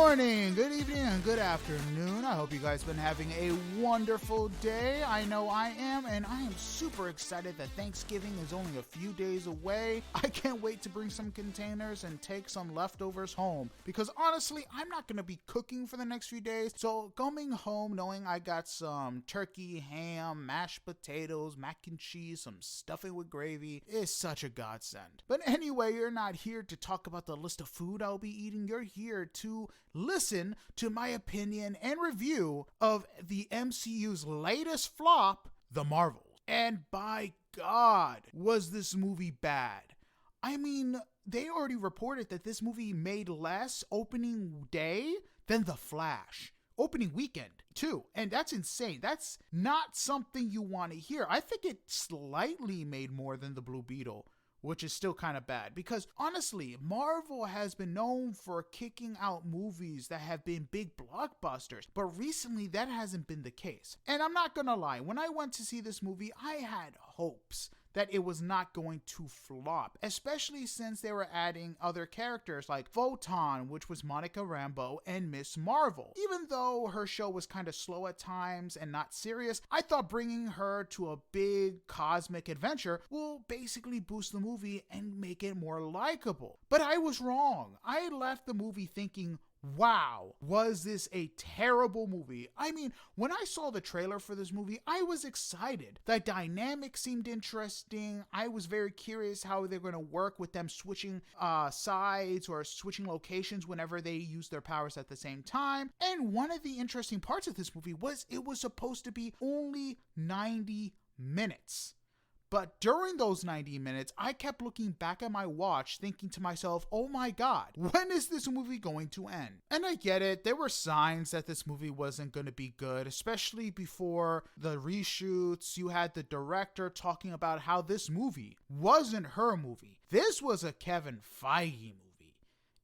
morning, good evening, and good afternoon. I hope you guys been having a wonderful day. I know I am, and I am super excited that Thanksgiving is only a few days away. I can't wait to bring some containers and take some leftovers home, because honestly, I'm not going to be cooking for the next few days. So coming home knowing I got some turkey, ham, mashed potatoes, mac and cheese, some stuffing with gravy is such a godsend. But anyway, you're not here to talk about the list of food I'll be eating. You're here to listen to my opinion and review of the MCU's latest flop, The Marvels. And by God, was this movie bad. I mean, they already reported that this movie made less opening day than The Flash. Opening weekend, too. And that's insane. That's not something you want to hear. I think it slightly made more than The Blue Beetle, which is still kind of bad, because honestly, Marvel has been known for kicking out movies that have been big blockbusters, but recently that hasn't been the case. And I'm not gonna lie, when I went to see this movie, I had hopes that it was not going to flop, especially since they were adding other characters like Photon, which was Monica Rambeau, and Miss Marvel. Even though her show was kind of slow at times and not serious, I thought bringing her to a big cosmic adventure will basically boost the movie and make it more likable. But I was wrong. I left the movie thinking, wow, was this a terrible movie? I mean, when I saw the trailer for this movie, I was excited. The dynamic seemed interesting. I was very curious how they're going to work with them switching sides or switching locations whenever they use their powers at the same time. And one of the interesting parts of this movie was it was supposed to be only 90 minutes. But during those 90 minutes, I kept looking back at my watch thinking to myself, oh my God, when is this movie going to end? And I get it, there were signs that this movie wasn't going to be good, especially before the reshoots. You had the director talking about how this movie wasn't her movie. This was a Kevin Feige movie.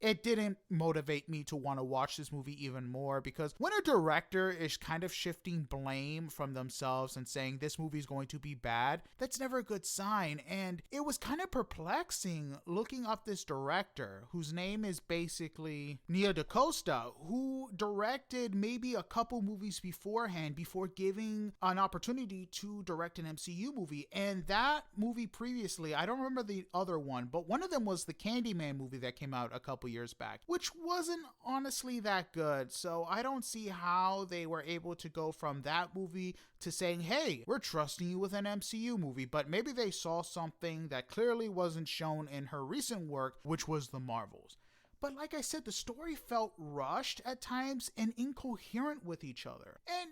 It didn't motivate me to want to watch this movie even more, because when a director is kind of shifting blame from themselves and saying this movie is going to be bad, that's never a good sign. And it was kind of perplexing looking up this director, whose name is basically Nia DaCosta, who directed maybe a couple movies beforehand before giving an opportunity to direct an MCU movie. And that movie previously, I don't remember the other one, but one of them was the Candyman movie that came out a couple years back, which wasn't honestly that good. So I don't see how they were able to go from that movie to saying, hey, we're trusting you with an MCU movie. But maybe they saw something that clearly wasn't shown in her recent work, which was The Marvels. But like I said, the story felt rushed at times and incoherent with each other. And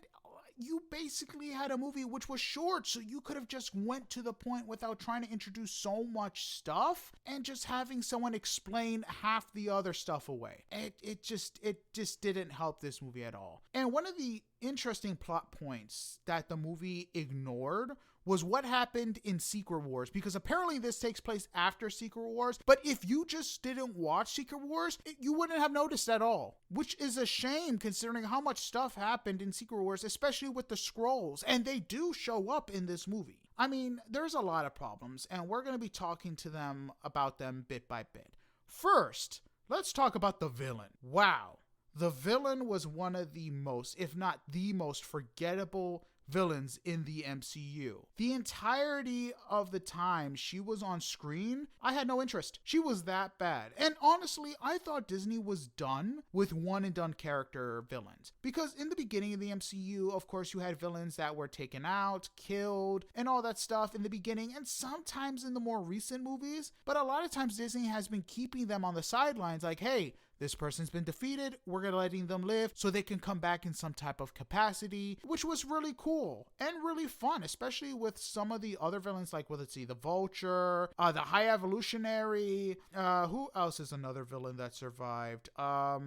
you basically had a movie which was short, so you could have just went to the point without trying to introduce so much stuff and just having someone explain half the other stuff away. It just didn't help this movie at all. And one of the interesting plot points that the movie ignored was what happened in Secret Wars, because apparently this takes place after Secret Wars, but if you just didn't watch Secret Wars, you wouldn't have noticed at all, which is a shame considering how much stuff happened in Secret Wars, especially with the Skrulls, and they do show up in this movie. I mean, there's a lot of problems, and we're going to be talking to them about them bit by bit. First, let's talk about the villain. Wow. The villain was one of the most, if not the most forgettable villains in the MCU. The entirety of the time she was on screen, I had no interest. She was that bad. And honestly, I thought Disney was done with one and done character villains. Because in the beginning of the MCU, of course, you had villains that were taken out, killed, and all that stuff in the beginning, and sometimes in the more recent movies. But a lot of times Disney has been keeping them on the sidelines, like, hey, this person's been defeated, we're letting them live so they can come back in some type of capacity, which was really cool and really fun, especially with some of the other villains, like, well, let's see, the Vulture, the High Evolutionary, who else is another villain that survived? I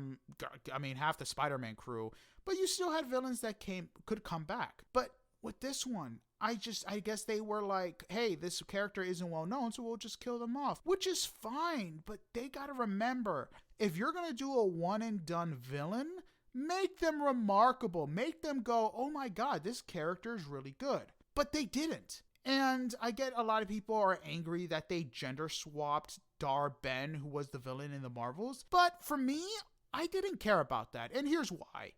mean, half the Spider-Man crew, but you still had villains that could come back. But with this one, I guess they were like, hey, this character isn't well known, so we'll just kill them off, which is fine. But they got to remember, if you're going to do a one and done villain, make them remarkable, make them go, oh my God, this character is really good. But they didn't. And I get a lot of people are angry that they gender swapped Dar Ben, who was the villain in the Marvels. But for me, I didn't care about that, and here's why.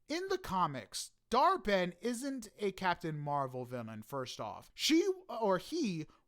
In the comics, Dar-Benn isn't a Captain Marvel villain, first off. He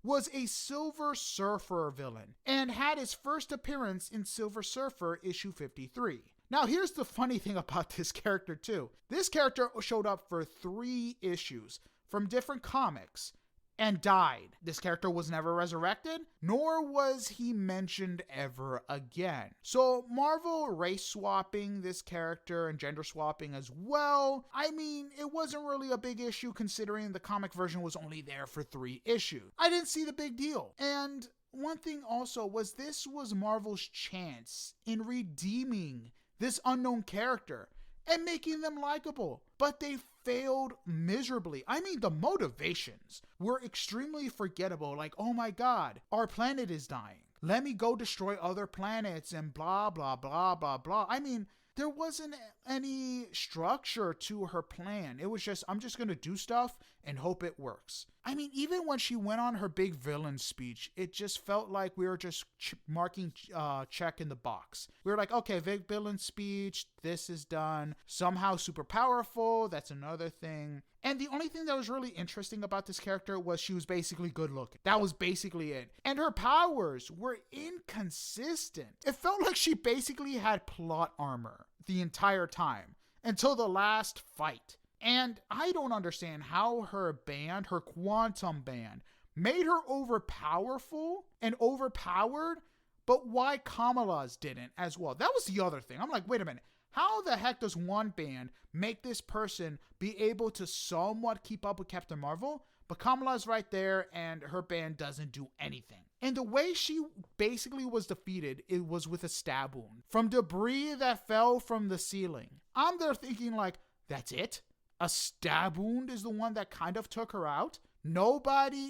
was a Silver Surfer villain and had his first appearance in Silver Surfer issue 53. Now, here's the funny thing about this character, too. This character showed up for 3 issues from different comics and died. This character was never resurrected, nor was he mentioned ever again. So Marvel race swapping this character and gender swapping as well, I mean, it wasn't really a big issue considering the comic version was only there for 3 issues. I didn't see the big deal. And one thing also was this was Marvel's chance in redeeming this unknown character and making them likable, but they failed miserably. I mean, the motivations were extremely forgettable, like, oh my god, our planet is dying. Let me go destroy other planets and blah, blah, blah, blah, blah. I mean, there wasn't any structure to her plan. It was just, I'm just gonna do stuff and hope it works. I mean, even when she went on her big villain speech, it just felt like we were just marking check in the box. We were like, okay, big villain speech, this is done. Somehow super powerful, that's another thing. And the only thing that was really interesting about this character was she was basically good looking. That was basically it. And her powers were inconsistent. It felt like she basically had plot armor the entire time until the last fight. And I don't understand how her band, her quantum band, made her overpowerful and overpowered, but why Kamala's didn't as well. That was the other thing. I'm like, wait a minute. How the heck does one band make this person be able to somewhat keep up with Captain Marvel, but Kamala's right there and her band doesn't do anything? And the way she basically was defeated, it was with a stab wound from debris that fell from the ceiling. I'm there thinking like, that's it? A stab wound is the one that kind of took her out?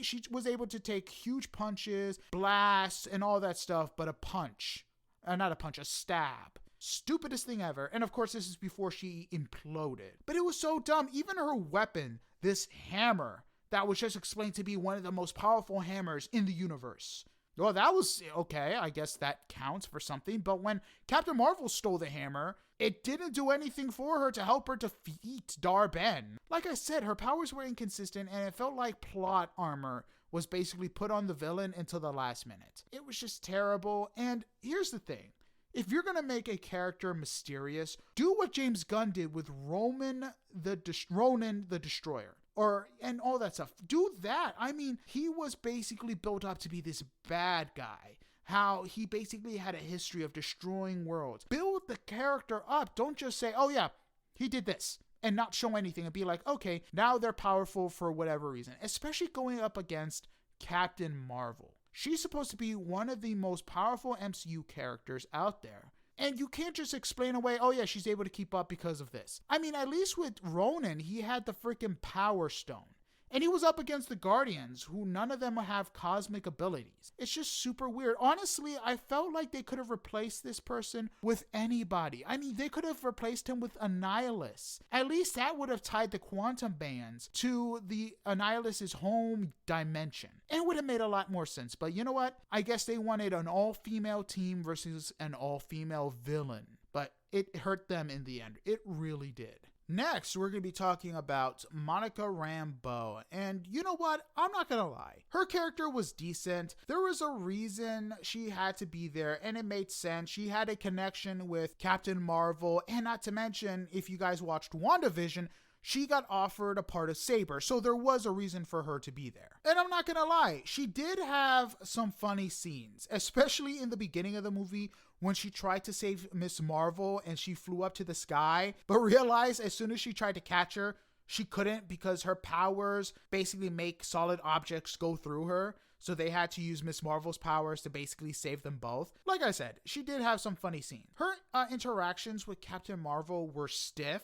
She was able to take huge punches, blasts, and all that stuff, but a punch. Not a punch, a stab. Stupidest thing ever. And of course, this is before she imploded. But it was so dumb. Even her weapon, this hammer, that was just explained to be one of the most powerful hammers in the universe. Well, that was okay. I guess that counts for something. But when Captain Marvel stole the hammer, it didn't do anything for her to help her defeat Dar-Benn. Like I said, her powers were inconsistent, and it felt like plot armor was basically put on the villain until the last minute. It was just terrible. And here's the thing. If you're going to make a character mysterious, do what James Gunn did with Ronan the Destroyer. And all that stuff. Do that. I mean, he was basically built up to be this bad guy. How he basically had a history of destroying worlds. Build the character up. Don't just say, oh yeah, he did this, and not show anything and be like, okay, now they're powerful for whatever reason. Especially going up against Captain Marvel. She's supposed to be one of the most powerful MCU characters out there. And you can't just explain away, oh yeah, she's able to keep up because of this. I mean, at least with Ronan, he had the freaking Power Stone. And he was up against the Guardians, who none of them have cosmic abilities. It's just super weird. Honestly, I felt like they could have replaced this person with anybody. I mean, they could have replaced him with Annihilus. At least that would have tied the quantum bands to the Annihilus's home dimension. And it would have made a lot more sense. But you know what? I guess they wanted an all-female team versus an all-female villain. But it hurt them in the end. It really did. Next, we're going to be talking about Monica Rambeau. And you know what? I'm not going to lie. Her character was decent. There was a reason she had to be there, and it made sense. She had a connection with Captain Marvel, and not to mention, if you guys watched WandaVision, she got offered a part of Saber, so there was a reason for her to be there. And I'm not gonna lie, she did have some funny scenes, especially in the beginning of the movie when she tried to save Miss Marvel and she flew up to the sky, but realized as soon as she tried to catch her, she couldn't because her powers basically make solid objects go through her. So they had to use Miss Marvel's powers to basically save them both. Like I said, she did have some funny scenes. Her interactions with Captain Marvel were stiff,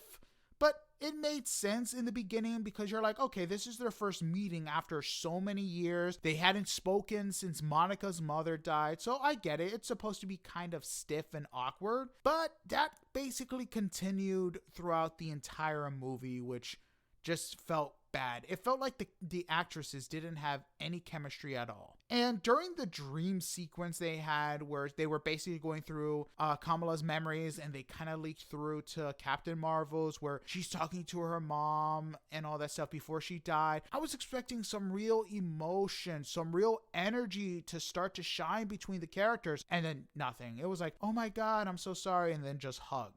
but it made sense in the beginning because you're like, okay, this is their first meeting after so many years. They hadn't spoken since Monica's mother died. So I get it. It's supposed to be kind of stiff and awkward. But that basically continued throughout the entire movie, which just felt bad. It felt like the actresses didn't have any chemistry at all. And during the dream sequence they had, where they were basically going through Kamala's memories, and they kind of leaked through to Captain Marvel's, where she's talking to her mom and all that stuff before she died, I was expecting some real emotion, some real energy to start to shine between the characters, and then nothing. It was like, oh my God, I'm so sorry, and then just hug.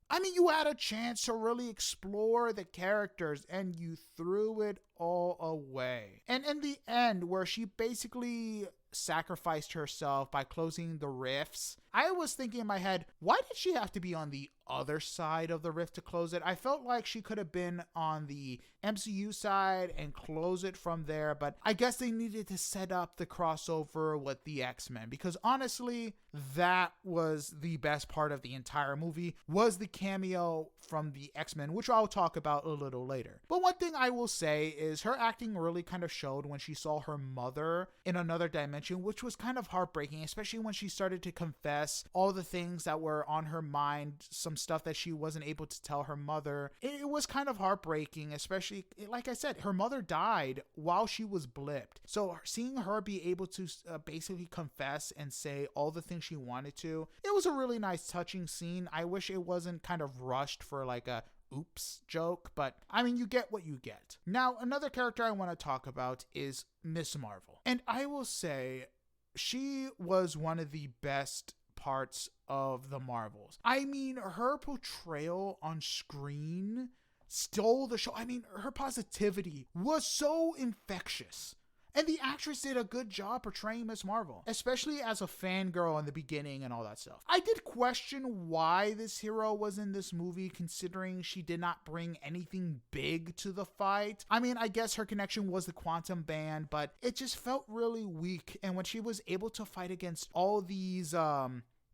I mean, you had a chance to really explore the characters, and you threw it all away. And in the end, where she basically sacrificed herself by closing the rifts, I was thinking in my head, why did she have to be on the other side of the rift to close it? I felt like she could have been on the MCU side and close it from there, but I guess they needed to set up the crossover with the X-Men, because honestly, that was the best part of the entire movie, was the cameo from the X-Men, which I'll talk about a little later. But one thing I will say is her acting really kind of showed when she saw her mother in another dimension, which was kind of heartbreaking, especially when she started to confess all the things that were on her mind, some stuff that she wasn't able to tell her mother. It was kind of heartbreaking, especially, like I said, her mother died while she was blipped. So seeing her be able to basically confess and say all the things she wanted to, it was a really nice, touching scene. I wish it wasn't kind of rushed for like a oops joke, but I mean, you get what you get. Now, another character I want to talk about is Miss Marvel. And I will say, she was one of the best parts of the Marvels. I mean, her portrayal on screen stole the show. I mean, her positivity was so infectious. And the actress did a good job portraying Miss Marvel, especially as a fangirl in the beginning and all that stuff. I did question why this hero was in this movie, considering she did not bring anything big to the fight. I mean, I guess her connection was the quantum band, but it just felt really weak. And when she was able to fight against all these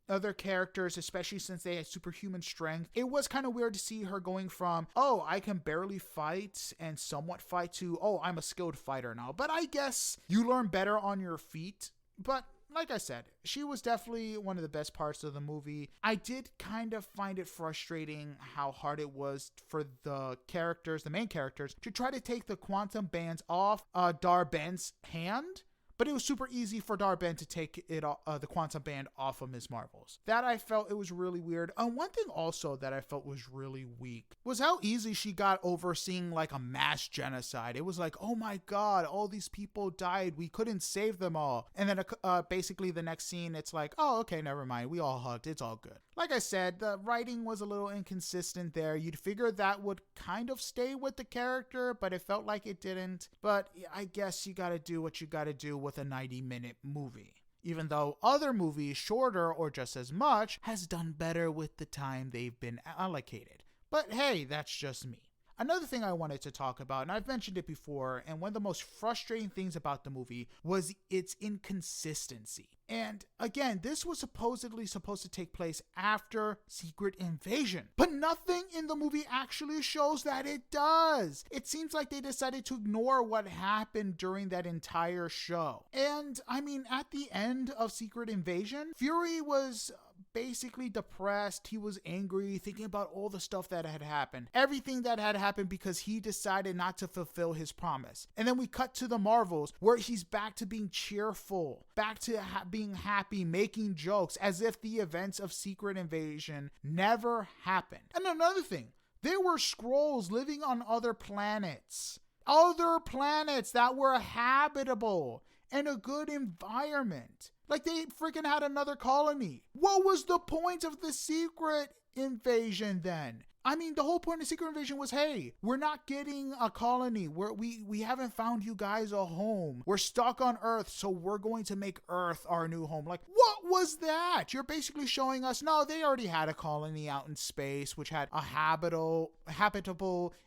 other characters, especially since they had superhuman strength, it was kind of weird to see her going from, oh, I can barely fight and somewhat fight, to, oh, I'm a skilled fighter now. But I guess you learn better on your feet. But like I said, she was definitely one of the best parts of the movie. I did kind of find it frustrating how hard it was for the characters, the main characters, to try to take the quantum bands off Dar-Ben's hand. But it was super easy for Dar-Ben to take it, the quantum band off of Ms. Marvel's. That I felt it was really weird. One thing also that I felt was really weak was how easy she got over seeing like a mass genocide. It was like, oh my God, all these people died. We couldn't save them all. And then basically the next scene, it's like, oh, okay, never mind. We all hugged. It's all good. Like I said, the writing was a little inconsistent there. You'd figure that would kind of stay with the character, but it felt like it didn't. But I guess you gotta do what you gotta do with a 90-minute movie. Even though other movies, shorter or just as much, has done better with the time they've been allocated. But hey, that's just me. Another thing I wanted to talk about, and I've mentioned it before, and one of the most frustrating things about the movie was its inconsistency. And again, this was supposedly supposed to take place after Secret Invasion, but nothing in the movie actually shows that it does. It seems like they decided to ignore what happened during that entire show. And I mean, at the end of Secret Invasion, Fury was basically depressed. He was angry, thinking about all the stuff that had happened. Everything that had happened because he decided not to fulfill his promise. And then we cut to the Marvels, where he's back to being cheerful, back to being happy, making jokes, as if the events of Secret Invasion never happened. And another thing, there were Skrulls living on other planets that were habitable and a good environment. Like, they freaking had another colony. What was the point of the Secret Invasion then? I mean, the whole point of Secret Invasion was, hey, we're not getting a colony. We haven't found you guys a home. We're stuck on Earth, so we're going to make Earth our new home. Like, what was that? You're basically showing us, no, they already had a colony out in space, which had a habitable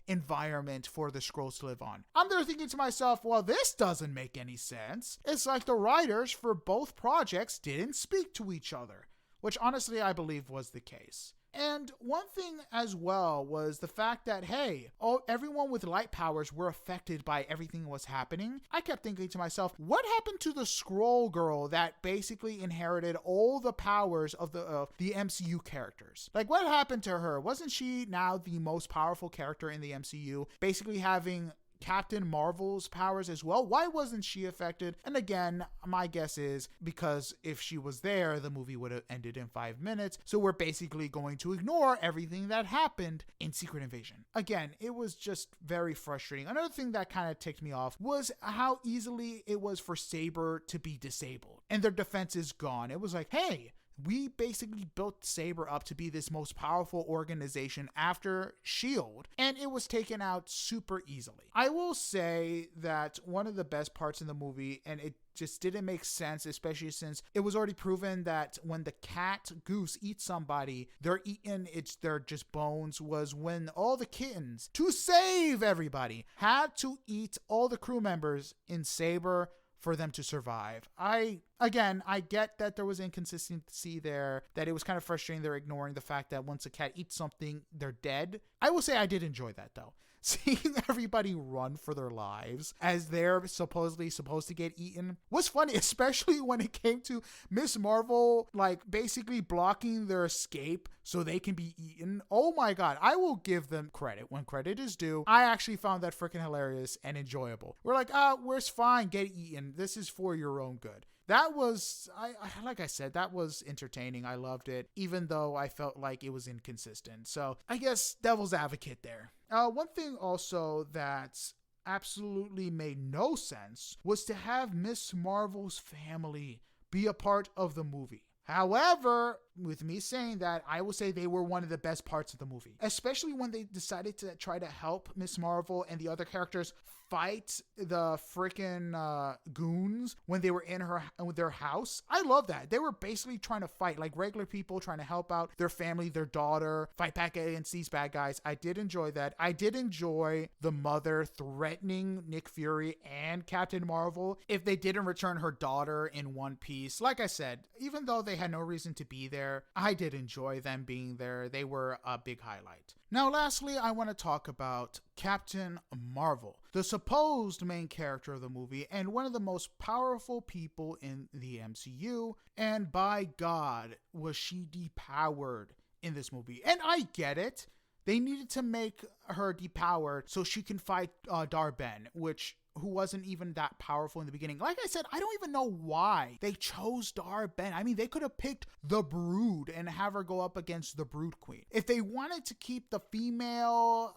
environment for the Skrulls to live on. I'm there thinking to myself, well, this doesn't make any sense. It's like the writers for both projects didn't speak to each other, which honestly I believe was the case. And one thing as well was the fact that, hey, everyone with light powers were affected by everything that was happening. I kept thinking to myself, what happened to the Skrull girl that basically inherited all the powers of the MCU characters? Like, what happened to her? Wasn't she now the most powerful character in the MCU, basically having Captain Marvel's powers as well? Why wasn't she affected? And again, my guess is because if she was there, the movie would have ended in 5 minutes. So we're basically going to ignore everything that happened in Secret Invasion. Again, it was just very frustrating. Another thing that kind of ticked me off was how easily it was for Saber to be disabled and their defense is gone. It was like, hey, we basically built Saber up to be this most powerful organization after S.H.I.E.L.D. and it was taken out super easily. I will say that one of the best parts in the movie, and it just didn't make sense, especially since it was already proven that when the cat Goose eats somebody, they're eaten, they're just bones, was when all the kittens, to save everybody, had to eat all the crew members in Saber for them to survive. I get that there was inconsistency there, that it was kind of frustrating. They're ignoring the fact that once a cat eats something, they're dead. I will say I did enjoy that though. Seeing everybody run for their lives as they're supposedly supposed to get eaten was funny, especially when it came to Miss Marvel, like basically blocking their escape so they can be eaten. Oh my God, I will give them credit when credit is due. I actually found that freaking hilarious and enjoyable. We're like, we're fine, get eaten. This is for your own good. That was, like I said, that was entertaining. I loved it, even though I felt like it was inconsistent. So I guess devil's advocate there. One thing also that absolutely made no sense was to have Miss Marvel's family be a part of the movie. However, with me saying that, I will say they were one of the best parts of the movie, especially when they decided to try to help Miss Marvel and the other characters fight the freaking goons when they were in their house. I love that. They were basically trying to fight like regular people, trying to help out their family, their daughter, fight back against these bad guys. I did enjoy that. I did enjoy the mother threatening Nick Fury and Captain Marvel if they didn't return her daughter in one piece. Like I said, even though they had no reason to be there, I did enjoy them being there. They were a big highlight. Now, lastly, I want to talk about Captain Marvel, the supposed main character of the movie and one of the most powerful people in the MCU. And by God, was she depowered in this movie. And I get it. They needed to make her depowered so she can fight Dar-Benn, who wasn't even that powerful in the beginning. Like I said, I don't even know why they chose Dar-Benn. I mean, they could have picked the Brood and have her go up against the Brood Queen. If they wanted to keep the female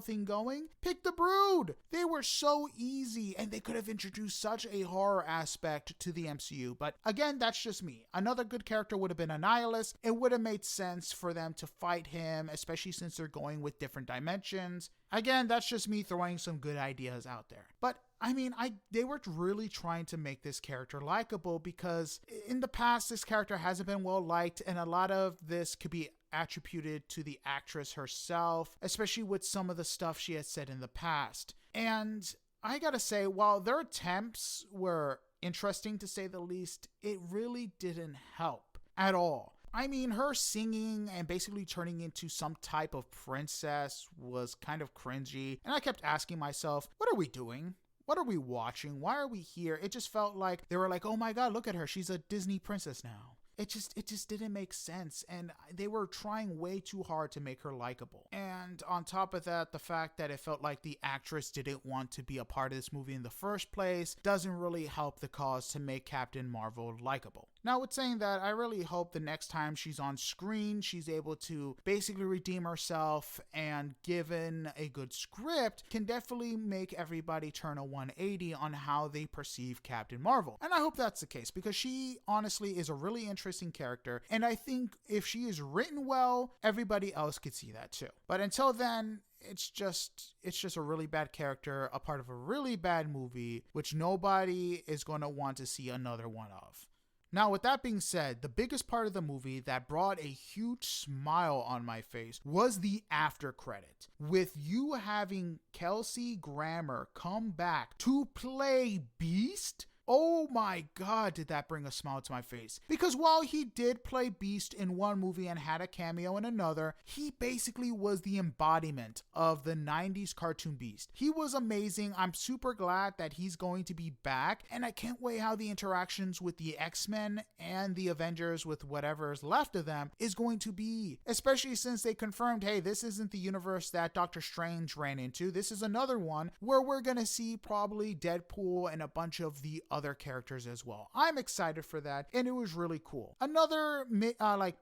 thing going, pick the Brood. They were so easy, and they could have introduced such a horror aspect to the MCU. But again, that's just me. Another good character would have been Annihilus. It would have made sense for them to fight him, especially since they're going with different dimensions. Again, that's just me throwing some good ideas out there. But I mean, they were really trying to make this character likable, because in the past, this character hasn't been well liked, and a lot of this could be attributed to the actress herself, especially with some of the stuff she has said in the past. And I gotta say, while their attempts were interesting to say the least, it really didn't help at all. I mean, her singing and basically turning into some type of princess was kind of cringy. And I kept asking myself, what are we doing? What are we watching? Why are we here? It just felt like they were like, oh my God, look at her. She's a Disney princess now. It just didn't make sense, and they were trying way too hard to make her likable. And on top of that, the fact that it felt like the actress didn't want to be a part of this movie in the first place doesn't really help the cause to make Captain Marvel likable. Now, with saying that, I really hope the next time she's on screen, she's able to basically redeem herself, and given a good script, can definitely make everybody turn a 180 on how they perceive Captain Marvel. And I hope that's the case, because she honestly is a really interesting character, and I think if she is written well, everybody else could see that too. But until then, it's just a really bad character, a part of a really bad movie, which nobody is going to want to see another one of. Now, with that being said, the biggest part of the movie that brought a huge smile on my face was the after credit. With you having Kelsey Grammer come back to play Beast, oh my God, did that bring a smile to my face. Because while he did play Beast in one movie and had a cameo in another, he basically was the embodiment of the 90s cartoon Beast. He was amazing. I'm super glad that he's going to be back, and I can't wait how the interactions with the X-Men and the Avengers, with whatever is left of them, is going to be. Especially since they confirmed, hey, this isn't the universe that Doctor Strange ran into. This is another one where we're going to see probably Deadpool and a bunch of the other characters as well. I'm excited for that, and it was really cool. Another,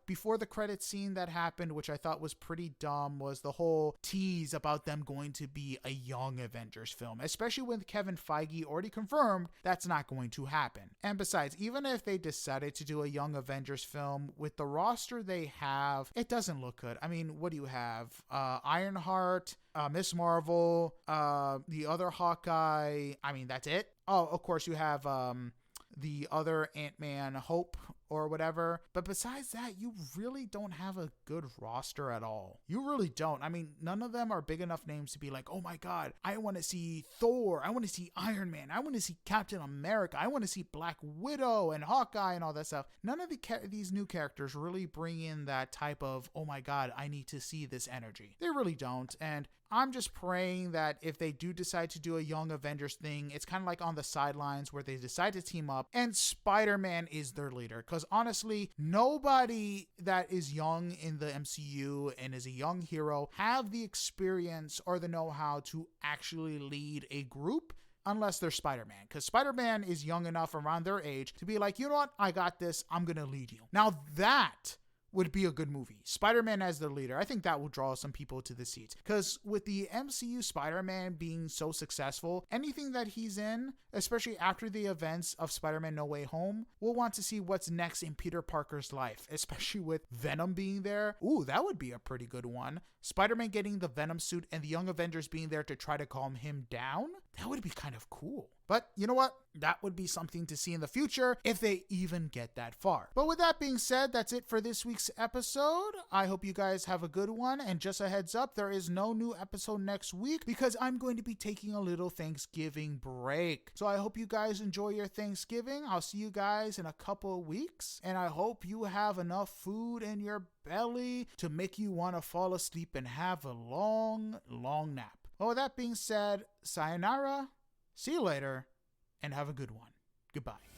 before the credits scene that happened, which I thought was pretty dumb, was the whole tease about them going to be a young Avengers film, especially when Kevin Feige already confirmed that's not going to happen. And besides, even if they decided to do a young Avengers film, with the roster they have, it doesn't look good. I mean, what do you have? Ironheart, Miss Marvel, the other Hawkeye. I mean, that's it. Oh, of course, you have the other Ant-Man, Hope or whatever. But besides that, you really don't have a good roster at all. You really don't. I mean, none of them are big enough names to be like, oh my God, I want to see Thor. I want to see Iron Man. I want to see Captain America. I want to see Black Widow and Hawkeye and all that stuff. None of these new characters really bring in that type of, oh my God, I need to see this energy. They really don't. And I'm just praying that if they do decide to do a Young Avengers thing, it's kind of like on the sidelines where they decide to team up and Spider-Man is their leader. Because honestly, nobody that is young in the MCU and is a young hero have the experience or the know-how to actually lead a group unless they're Spider-Man. Because Spider-Man is young enough around their age to be like, you know what? I got this. I'm going to lead you. Now that would be a good movie. Spider-Man as the leader. I think that will draw some people to the seats. Because with the MCU Spider-Man being so successful, anything that he's in, especially after the events of Spider-Man No Way Home, we'll want to see what's next in Peter Parker's life, especially with Venom being there. Ooh, that would be a pretty good one. Spider-Man getting the Venom suit and the Young Avengers being there to try to calm him down. That would be kind of cool. But you know what? That would be something to see in the future if they even get that far. But with that being said, that's it for this week's episode. I hope you guys have a good one. And just a heads up, there is no new episode next week because I'm going to be taking a little Thanksgiving break. So I hope you guys enjoy your Thanksgiving. I'll see you guys in a couple of weeks. And I hope you have enough food in your belly to make you want to fall asleep and have a long, long nap. Well, with that being said, sayonara. See you later, and have a good one. Goodbye.